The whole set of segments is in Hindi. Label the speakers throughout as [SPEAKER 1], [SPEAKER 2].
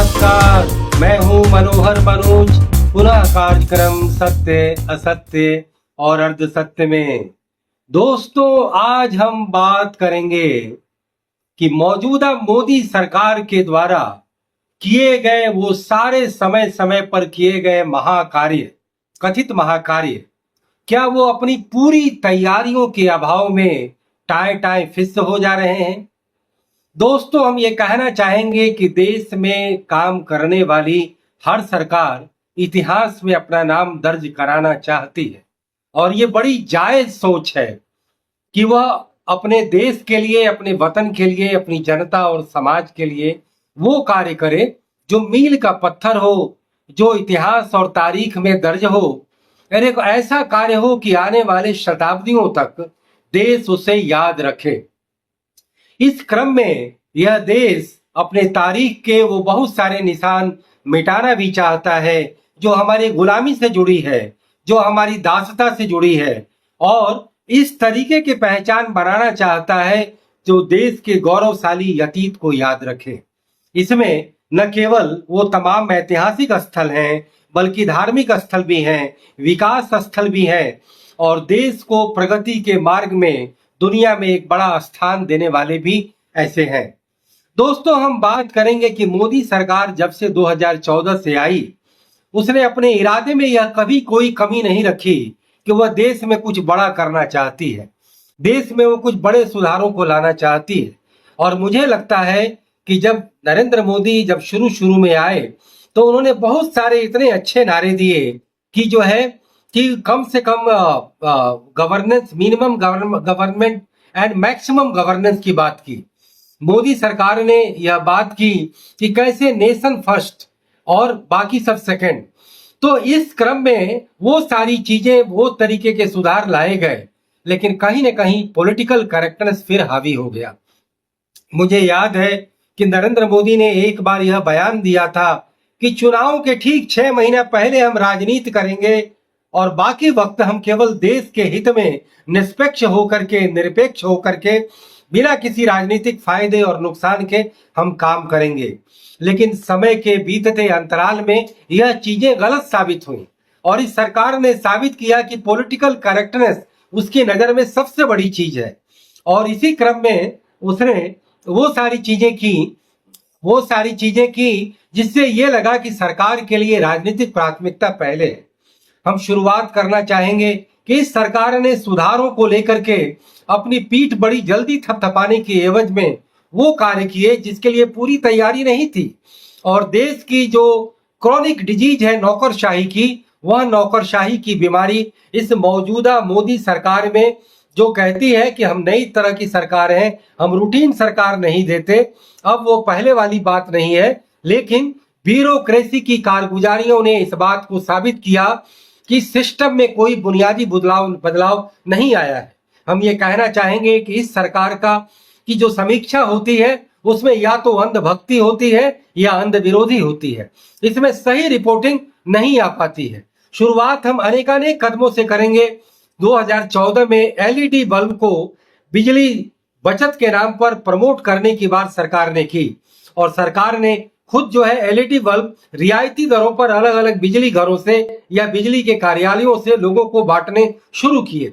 [SPEAKER 1] नमस्कार, मैं हूं मनोहर मनोज। पुनः कार्यक्रम सत्य असत्य और अर्ध सत्य में। दोस्तों, आज हम बात करेंगे कि मौजूदा मोदी सरकार के द्वारा किए गए वो सारे समय समय पर किए गए महाकार्य, कथित महाकार्य, क्या वो अपनी पूरी तैयारियों के अभाव में टाए टाए फिस हो जा रहे हैं। दोस्तों, हम ये कहना चाहेंगे कि देश में काम करने वाली हर सरकार इतिहास में अपना नाम दर्ज कराना चाहती है और ये बड़ी जायज सोच है कि वह अपने देश के लिए, अपने वतन के लिए, अपनी जनता और समाज के लिए वो कार्य करे जो मील का पत्थर हो, जो इतिहास और तारीख में दर्ज हो और एक ऐसा कार्य हो कि आने वाले शताब्दियों तक देश उसे याद रखे। इस क्रम में यह देश अपने तारीख के वो बहुत सारे निशान मिटाना भी चाहता है जो हमारी गुलामी से जुड़ी है, जो हमारी दासता से जुड़ी है, और इस तरीके की पहचान बनाना चाहता है जो देश के गौरवशाली अतीत को याद रखे। इसमें न केवल वो तमाम ऐतिहासिक स्थल हैं, बल्कि धार्मिक स्थल भी हैं, विकास स्थल भी हैं और देश को प्रगति के मार्ग में दुनिया में एक बड़ा स्थान देने वाले भी ऐसे हैं। दोस्तों, हम बात करेंगे कि मोदी सरकार जब से 2014 से आई, उसने अपने इरादे में यह कभी कोई कमी नहीं रखी कि वह देश में कुछ बड़ा करना चाहती है, देश में वो कुछ बड़े सुधारों को लाना चाहती है। और मुझे लगता है कि जब नरेंद्र मोदी जब शुरू में आए तो उन्होंने बहुत सारे इतने अच्छे नारे दिए कि जो है कि कम से कम governance, minimum government and maximum governance की बात की। मोदी सरकार ने यह बात की कि कैसे नेशन फर्स्ट और बाकी सब सेकंड। तो इस क्रम में वो सारी चीजें, वो तरीके के सुधार लाए गए, लेकिन कहीं ना कहीं पॉलिटिकल करेक्टनेस फिर हावी हो गया। मुझे याद है कि नरेंद्र मोदी ने एक बार यह बयान दिया था कि चुनाव के ठीक 6 महीना पहले हम राजनीति करेंगे और बाकी वक्त हम केवल देश के हित में निष्पक्ष होकर के, निरपेक्ष होकर के, बिना किसी राजनीतिक फायदे और नुकसान के हम काम करेंगे। लेकिन समय के बीतते अंतराल में यह चीजें गलत साबित हुई और इस सरकार ने साबित किया कि पॉलिटिकल करेक्टनेस उसकी नजर में सबसे बड़ी चीज है। और इसी क्रम में उसने वो सारी चीजें की जिससे ये लगा कि सरकार के लिए राजनीतिक प्राथमिकता पहले है। हम शुरुआत करना चाहेंगे कि इस सरकार ने सुधारों को लेकर के अपनी पीठ बड़ी जल्दी थपथपाने के एवज में वो कार्य किए जिसके लिए पूरी तैयारी नहीं थी। और देश की जो क्रॉनिक डिजीज है नौकरशाही की, वह नौकरशाही की बीमारी इस मौजूदा मोदी सरकार में जो कहती है कि हम नई तरह की सरकार है, हम रूटीन सरकार नहीं देते, अब वो पहले वाली बात नहीं है। लेकिन ब्यूरोक्रेसी की कारगुजारियों ने इस बात को साबित किया कि सिस्टम में कोई बुनियादी बदलाव नहीं आया है। हम ये कहना चाहेंगे कि इस सरकार की जो समीक्षा होती है उसमें या तो अंधभक्ति होती है या अंध विरोधी होती है। इसमें सही रिपोर्टिंग नहीं आ पाती है। शुरुआत हम अनेकानेक कदमों से करेंगे। 2014 में एलईडी बल्ब को बिजली बचत के नाम पर प्रमोट करने की बात सरकार ने की और सरकार ने खुद जो है एलईडी बल्ब रियायती दरों पर अलग अलग बिजली घरों से या बिजली के कार्यालयों से लोगों को बांटने शुरू किए।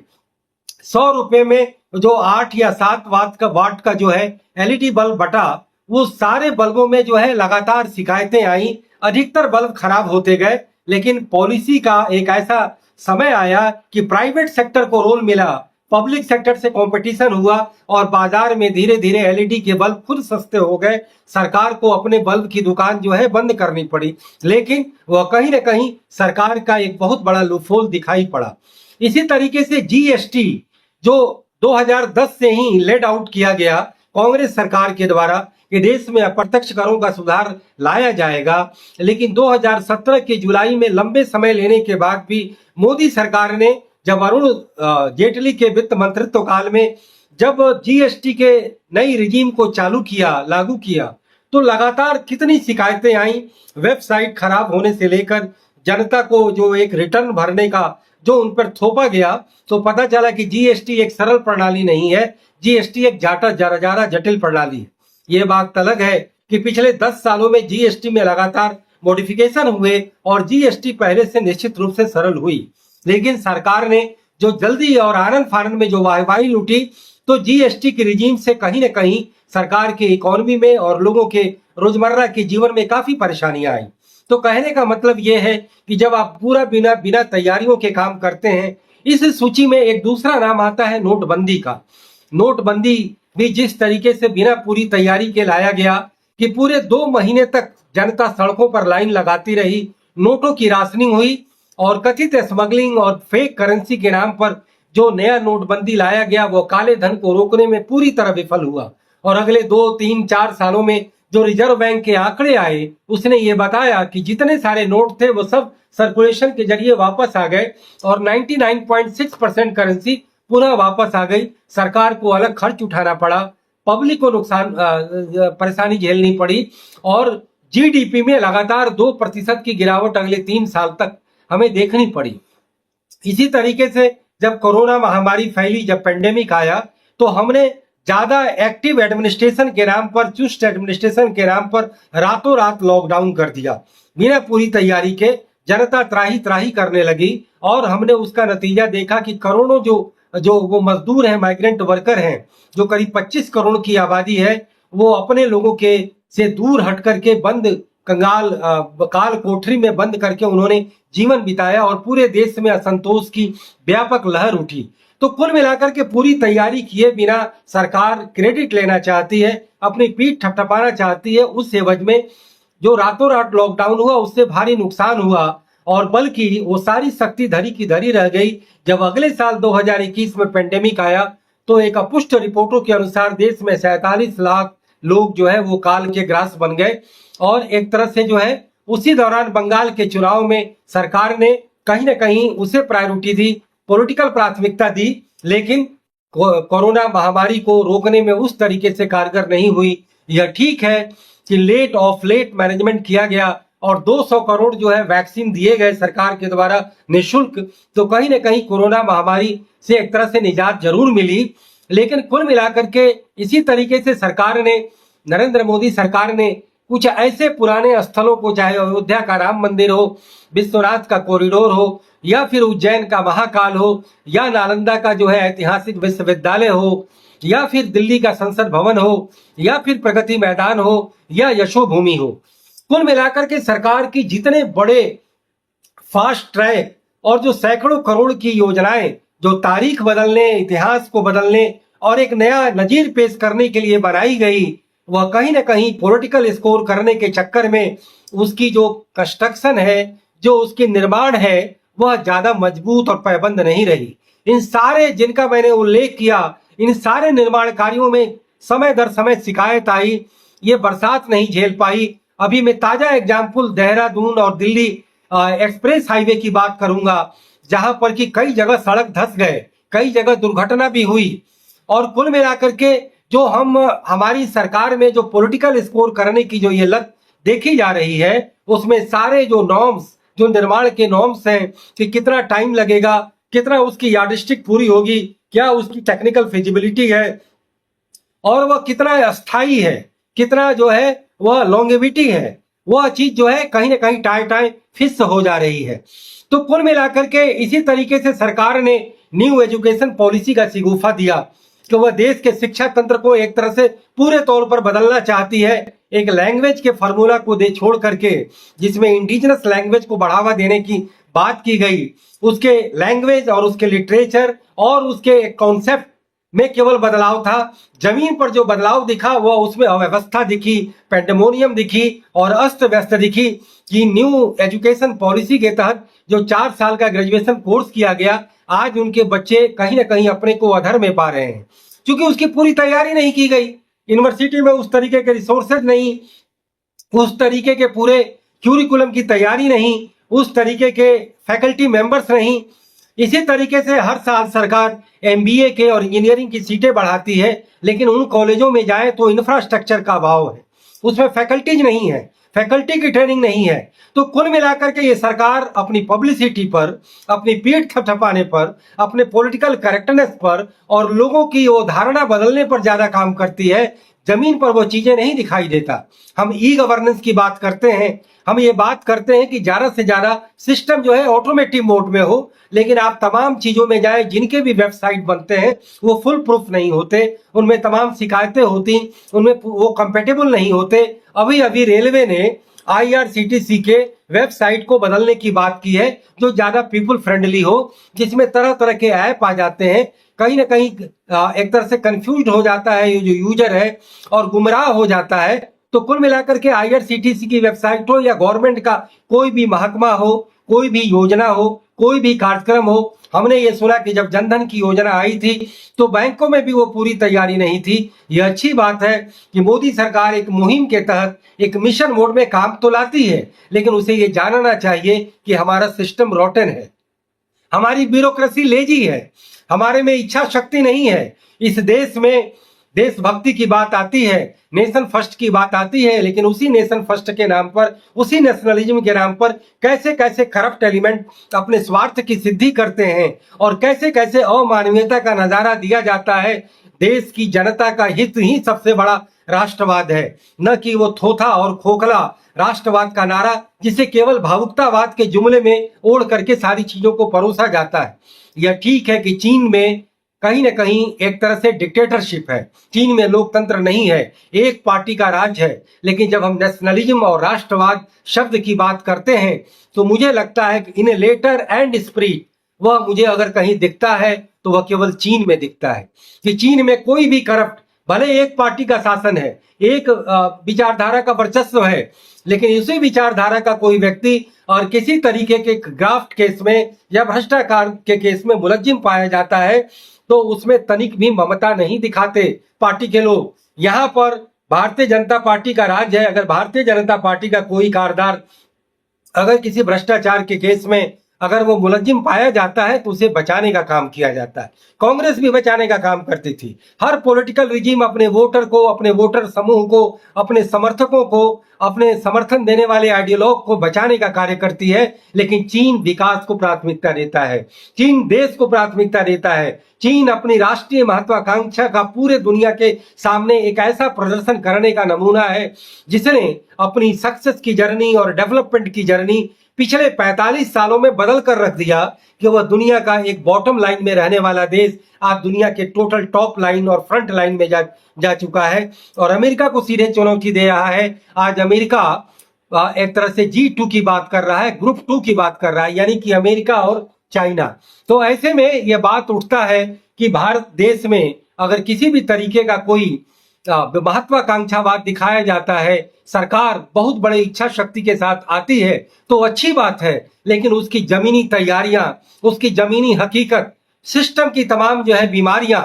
[SPEAKER 1] 100 रुपए में जो 8 या 7 वाट का जो है एलईडी बल्ब बटा, वो सारे बल्बों में जो है लगातार शिकायतें आई, अधिकतर बल्ब खराब होते गए। लेकिन पॉलिसी का एक ऐसा समय आया कि प्राइवेट सेक्टर को रोल मिला, पब्लिक सेक्टर से कंपटीशन हुआ और बाजार में धीरे धीरे एलईडी के बल्ब खुद सस्ते हो गए। सरकार को अपने बल्ब की दुकान जो है बंद करनी पड़ी, लेकिन वह कहीं ना कहीं सरकार का एक बहुत बड़ा लूपहोल दिखाई पड़ा। इसी तरीके से जीएसटी जो 2010 से ही लेड आउट किया गया कांग्रेस सरकार के द्वारा कि देश में अप्रत्यक्ष करों का सुधार लाया जाएगा, लेकिन 2017 के जुलाई में लंबे समय लेने के बाद भी मोदी सरकार ने, जब अरुण जेटली के वित्त मंत्रित्व काल में जब जीएसटी के नई रिजीम को लागू किया, तो लगातार कितनी शिकायतें आई। वेबसाइट खराब होने से लेकर जनता को जो एक रिटर्न भरने का जो उन पर थोपा गया, तो पता चला कि जीएसटी एक सरल प्रणाली नहीं है, जीएसटी एक जाटा जरा जटिल प्रणाली है। ये बात अलग है कि पिछले 10 सालों में जीएसटी में लगातार मॉडिफिकेशन हुए और जीएसटी पहले से निश्चित रूप से सरल हुई, लेकिन सरकार ने जो जल्दी और आनंद फानंद में जो वाहवाही लूटी, तो जीएसटी के रिजीम से कहीं न कहीं सरकार की इकोनॉमी में और लोगों के रोजमर्रा के जीवन में काफी परेशानियां आई। तो कहने का मतलब यह है कि जब आप पूरा बिना बिना तैयारियों के काम करते हैं, इस सूची में एक दूसरा नाम आता है नोटबंदी का। नोटबंदी भी जिस तरीके से बिना पूरी तैयारी के लाया गया कि पूरे 2 महीने तक जनता सड़कों पर लाइन लगाती रही, नोटों की राशनिंग हुई और कथित स्मगलिंग और फेक करेंसी के नाम पर जो नया नोटबंदी लाया गया वो काले धन को रोकने में पूरी तरह विफल हुआ। और अगले 2, 3, 4 सालों में जो रिजर्व बैंक के आंकड़े आए, उसने ये बताया कि जितने सारे नोट थे वो सब सर्कुलेशन के जरिए वापस आ गए और 99.6% करेंसी पुनः वापस आ गई। सरकार को अलग खर्च उठाना पड़ा, पब्लिक को नुकसान परेशानी झेलनी पड़ी और जीडीपी में लगातार 2% की गिरावट अगले 3 साल तक हमें देखनी पड़ी। इसी तरीके से जब कोरोना महामारी फैली, जब पेंडेमिक आया, तो हमने ज्यादा एक्टिव एडमिनिस्ट्रेशन के नाम पर, चुस्त एडमिनिस्ट्रेशन के नाम पर रातों रात लॉकडाउन कर दिया। बिना पूरी तैयारी के जनता त्राही त्राही करने लगी और हमने उसका नतीजा देखा कि करोड़ों जो वो मजदूर हैं, माइग्रेंट वर्कर हैं, जो करीब 25 करोड़ की आबादी है, वो अपने लोगों के से दूर हट करके बंद कंगाल काल कोठरी में बंद करके उन्होंने जीवन बिताया और पूरे देश में असंतोष की व्यापक लहर उठी। तो कुल मिलाकर के पूरी तैयारी किए बिना सरकार क्रेडिट लेना चाहती है, अपनी पीठ थपथपाना चाहती है। उस एवज में जो रातों रात लॉकडाउन हुआ उससे भारी नुकसान हुआ और बल्कि वो सारी शक्ति धरी की धरी रह गई। जब अगले साल 2021 में पेंडेमिक आया तो एक अपुष्ट रिपोर्टों के अनुसार देश में 47 लाख लोग जो है वो काल के ग्रास बन गए और एक तरह से जो है उसी दौरान बंगाल के चुनाव में सरकार ने कहीं ना कहीं उसे प्रायोरिटी दी, पॉलिटिकल प्राथमिकता दी, लेकिन कोरोना महामारी को रोकने में उस तरीके से कारगर नहीं हुई। यह ठीक है कि लेट ऑफ लेट मैनेजमेंट किया गया और 200 करोड़ जो है वैक्सीन दिए गए सरकार के द्वारा निःशुल्क, तो कहीं ना कहीं कोरोना महामारी से एक तरह से निजात जरूर मिली। लेकिन कुल मिलाकर के इसी तरीके से सरकार ने, नरेंद्र मोदी सरकार ने कुछ ऐसे पुराने स्थलों को, चाहे अयोध्या का राम मंदिर हो, विश्वनाथ का कॉरिडोर हो, या फिर उज्जैन का महाकाल हो, या नालंदा का जो है ऐतिहासिक विश्वविद्यालय हो, या फिर दिल्ली का संसद भवन हो, या फिर प्रगति मैदान हो, या यशोभूमि हो, कुल मिलाकर के सरकार की जितने बड़े फास्ट ट्रैक और जो सैकड़ों करोड़ की योजनाएं जो तारीख बदलने, इतिहास को बदलने और एक नया नजीर पेश करने के लिए बनाई गई, वह कहीं ना कहीं पॉलिटिकल स्कोर करने के चक्कर में उसकी जो कंस्ट्रक्शन है, जो उसकी निर्माण है, वह ज्यादा मजबूत और पायबंद नहीं रही। इन सारे जिनका मैंने उल्लेख किया, इन सारे निर्माण कार्यों में समय दर समय शिकायत आई, ये बरसात नहीं झेल पाई। अभी मैं ताजा एग्जाम्पल देहरादून और दिल्ली एक्सप्रेस हाईवे की बात करूंगा, जहां पर कि कई जगह सड़क धंस गए, कई जगह दुर्घटना भी हुई। और कुल मिलाकर के जो हमारी सरकार में जो पॉलिटिकल स्कोर करने की जो ये लत देखी जा रही है, उसमें सारे जो नॉर्म्स, जो निर्माण के नॉर्म्स हैं कि कितना टाइम लगेगा, कितना उसकी यार्डस्टिक पूरी होगी, क्या उसकी टेक्निकल फिजिबिलिटी है और वह कितना अस्थाई है, कितना जो है वह लॉन्गेविटी है, वह चीज जो है कहीं ना कहीं टाई फिक्स हो जा रही है। तो कुल मिलाकर के इसी तरीके से सरकार ने न्यू एजुकेशन पॉलिसी का शिगुफा दिया कि वह देश के शिक्षा तंत्र को एक तरह से पूरे तौर पर बदलना चाहती है। एक लैंग्वेज के फार्मूला को दे छोड़ करके, जिसमें इंडिजिनस लैंग्वेज को बढ़ावा देने की बात की गई, उसके लैंग्वेज और उसके लिटरेचर और उसके कॉन्सेप्ट में केवल बदलाव था। जमीन पर जो बदलाव दिखा वह उसमें अव्यवस्था दिखी, पेंडेमोनियम दिखी और अस्त व्यस्त दिखी कि न्यू एजुकेशन पॉलिसी के तहत जो 4 साल का ग्रेजुएशन कोर्स किया गया, आज उनके बच्चे कहीं ना कहीं अपने को अधर में पा रहे हैं, क्योंकि उसकी पूरी तैयारी नहीं की गई। यूनिवर्सिटी में उस तरीके के रिसोर्सेज नहीं, उस तरीके के पूरे क्यूरिकुलम की तैयारी नहीं, उस तरीके के फैकल्टी मेंबर्स नहीं। इसी तरीके से हर साल सरकार एमबीए के और इंजीनियरिंग की सीटें बढ़ाती है, लेकिन उन कॉलेजों में जाए तो इंफ्रास्ट्रक्चर का अभाव है, उसमें फैकल्टीज नहीं है, फैकल्टी की ट्रेनिंग नहीं है। तो कुल मिलाकर के ये सरकार अपनी पब्लिसिटी पर, अपनी पीठ थपथपाने पर, अपने पॉलिटिकल करेक्टनेस पर और लोगों की वो धारणा बदलने पर ज्यादा काम करती है, जमीन पर वो चीजें नहीं दिखाई देता। हम ई गवर्नेंस की बात करते हैं, हम ये बात करते हैं कि ज्यादा से ज्यादा सिस्टम जो है ऑटोमेटिक मोड में हो, लेकिन आप तमाम चीजों में जाएं, जिनके भी वेबसाइट बनते हैं वो फुल प्रूफ नहीं होते, उनमें तमाम शिकायतें होती, उनमें वो कंपेटेबल नहीं होते। अभी अभी रेलवे ने आईआरसीटीसी के वेबसाइट को बदलने की बात की है, जो ज्यादा पीपल फ्रेंडली हो, जिसमें तरह तरह के ऐप आ जाते हैं। कहीं ना कहीं एक तरह से कंफ्यूज हो जाता है ये जो यूजर है और गुमराह हो जाता है। तो कुल मिलाकर के आईआरसीटीसी की वेबसाइट हो या गवर्नमेंट का कोई भी महकमा हो, कोई भी योजना हो, कोई भी कार्यक्रम हो, हमने ये सुना कि जब जनधन की योजना आई थी तो बैंकों में भी वो पूरी तैयारी नहीं थी। ये अच्छी बात है कि मोदी सरकार एक मुहिम के तहत एक मिशन मोड में काम तो लाती है, लेकिन उसे ये जानना चाहिए कि हमारा सिस्टम रोटन है, हमारी ब्यूरोक्रेसी लेजी है, हमारे में इच्छा शक्ति नहीं है। इस देश में देशभक्ति की बात आती है, नेशन फर्स्ट की बात आती है, लेकिन उसी नेशन फर्स्ट के नाम पर, उसी नेशनलिज्म के नाम पर कैसे कैसे करप्ट एलिमेंट अपने स्वार्थ की सिद्धि करते हैं और कैसे कैसे अमानवीयता का नजारा दिया जाता है। देश की जनता का हित ही सबसे बड़ा राष्ट्रवाद है, न कि वो थोथा और खोखला राष्ट्रवाद का नारा, जिसे केवल भावुकतावाद के जुमले में ओढ़ करके सारी चीजों को परोसा जाता है। यह ठीक है कि चीन में कहीं ना कहीं एक तरह से डिक्टेटरशिप है, चीन में लोकतंत्र नहीं है, एक पार्टी का राज है, लेकिन जब हम नेशनलिज्म और राष्ट्रवाद शब्द की बात करते हैं तो मुझे लगता है कि इन लेटर एंड स्पिरिट वह मुझे अगर कहीं दिखता है तो वह केवल चीन में दिखता है। कि चीन में कोई भी करप्ट, भले एक पार्टी का शासन है, एक विचारधारा का वर्चस्व है, लेकिन उसी विचारधारा का कोई व्यक्ति और किसी तरीके के ग्राफ्ट केस में या भ्रष्टाचार के केस में मुलज्जिम पाया जाता है तो उसमें तनिक भी ममता नहीं दिखाते पार्टी के लोग। यहाँ पर भारतीय जनता पार्टी का राज है। अगर भारतीय जनता पार्टी का कोई कारदार अगर किसी भ्रष्टाचार के केस में अगर वो मुलज्जिम पाया जाता है तो उसे बचाने का काम किया जाता है। कांग्रेस भी बचाने का काम करती थी। हर पॉलिटिकल रिजीम अपने वोटर को, अपने वोटर समूह को, अपने समर्थकों को, अपने समर्थन देने वाले आइडियोलॉग को बचाने का कार्य करती है, लेकिन चीन विकास को प्राथमिकता देता है, चीन देश को प्राथमिकता देता है। चीन अपनी राष्ट्रीय महत्वाकांक्षा का पूरे दुनिया के सामने एक ऐसा प्रदर्शन करने का नमूना है जिसने अपनी सक्सेस की जर्नी और डेवलपमेंट की जर्नी पिछले 45 सालों में बदल कर रख दिया कि वह दुनिया का एक बॉटम लाइन में रहने वाला देश आज दुनिया के टोटल टॉप लाइन और फ्रंट लाइन में जा चुका है और अमेरिका को सीधे चुनौती दे रहा है। आज अमेरिका एक तरह से G2 की बात कर रहा है, ग्रुप 2 की बात कर रहा है, यानी कि अमेरिका और चाइना। तो ऐसे में यह बात उठता है कि भारत देश में अगर किसी भी तरीके का कोई महत्वाकांक्षावाद दिखाया जाता है, सरकार बहुत बड़े इच्छा शक्ति के साथ आती है तो अच्छी बात है, लेकिन उसकी जमीनी तैयारियां, उसकी जमीनी हकीकत, सिस्टम की तमाम जो है बीमारियां,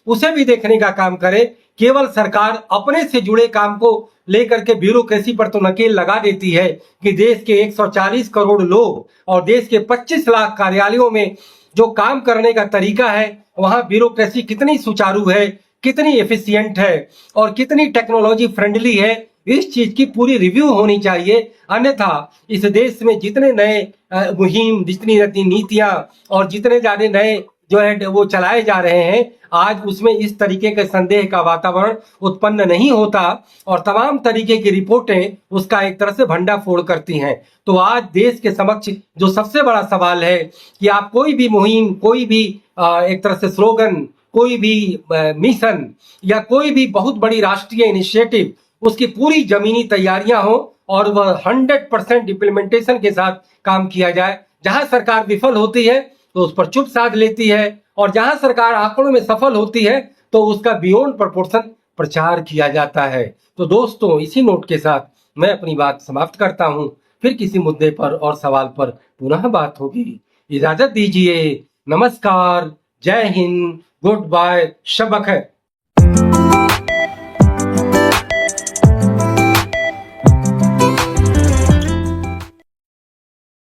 [SPEAKER 1] उसे भी देखने का काम करे। केवल सरकार अपने से जुड़े काम को लेकर के ब्यूरोक्रेसी पर तो नकेल लगा देती है कि देश के 140 करोड़ लोग और देश के 25 लाख कार्यालयों में जो काम करने का तरीका है वहां ब्यूरोक्रेसी कितनी सुचारू है, कितनी एफिशिएंट है और कितनी टेक्नोलॉजी फ्रेंडली है, इस चीज की पूरी रिव्यू होनी चाहिए। अन्यथा इस देश में जितने नए मुहिम, जितनी नीतियां और जितने ज्यादा नए जो है वो चलाए जा रहे हैं, आज उसमें इस तरीके के संदेह का वातावरण उत्पन्न नहीं होता और तमाम तरीके की रिपोर्टें उसका एक तरह से भंडाफोड़ करती हैं। तो आज देश के समक्ष जो सबसे बड़ा सवाल है कि आप कोई भी मुहिम, कोई भी एक तरह से स्लोगन, कोई भी मिशन या कोई भी बहुत बड़ी राष्ट्रीय इनिशिएटिव, उसकी पूरी जमीनी तैयारियां हो और वह 100% इम्प्लीमेंटेशन के साथ काम किया जाए। जहां सरकार विफल होती है तो उस पर चुप साध लेती है और जहां सरकार आंकड़ों में सफल होती है तो उसका बियॉन्ड प्रोपोर्शन प्रचार किया जाता है। तो दोस्तों, इसी नोट के साथ मैं अपनी बात समाप्त करता हूं। फिर किसी मुद्दे पर और सवाल पर पुनः बात होगी। इजाजत दीजिए। नमस्कार, जय हिंद, गुड बाय, शब बखैर।